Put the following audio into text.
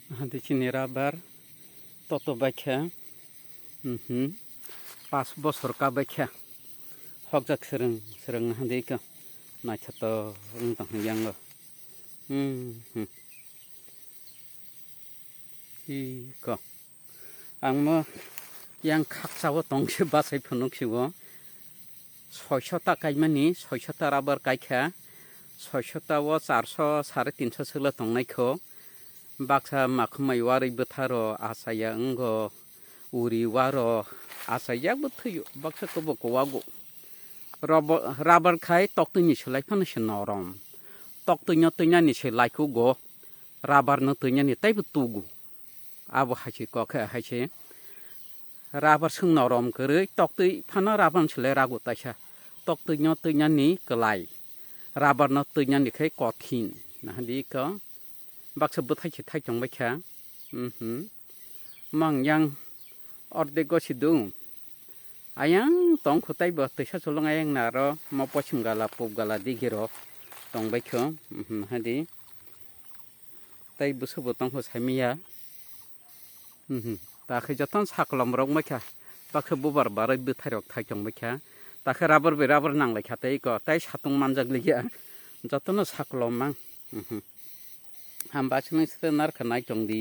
Hadi sini rubber toto baiknya 5 বছর kabaiknya hokjak sereng hadi ka na chato tang yang lo 이거 악마 양 각사고 동시 바사이 펴놓기고 서셔다 가이마니 서셔다 라버 가이카 서셔다와 400 350 슬러 동나이코 박사 마크마이 와리 부타로 아사야 응거 우리 와로 아사야부터 박사 거 보고 와고 라버 카이 떡뜨니 실라이 파는 너럼 떡뜨냐 뜨냐니 실라이고 라버는 뜨냐니 따이부뚜고 아부 하시 거케 하시 라버 승너럼 그르 떡뜨 파나 라번 실레라고 따샤 떡뜨냐 뜨냐니 그라이 라버는 뜨냐니 그 거틴 나디까 박서부터 하시 타정 바캬 망양 어디고 시둥 아양 똥코 따이버 뜨샤 솔롱 아양 나로 뭐 포심갈라 뽑갈라 디기로 똥 바켜 하디 따이부 서부 똥코 사미야 তাকে যতন সাকলম রং মাখা বাকে বুবার বারাই বুথারক থাইজং মাখা তাকে রাবার বে রাবার নাংলাই খাতাই ক তাই সাতুং মানজাগলিয়া যতন সাকলম মান হামবাসনি সনার খানাই জংদি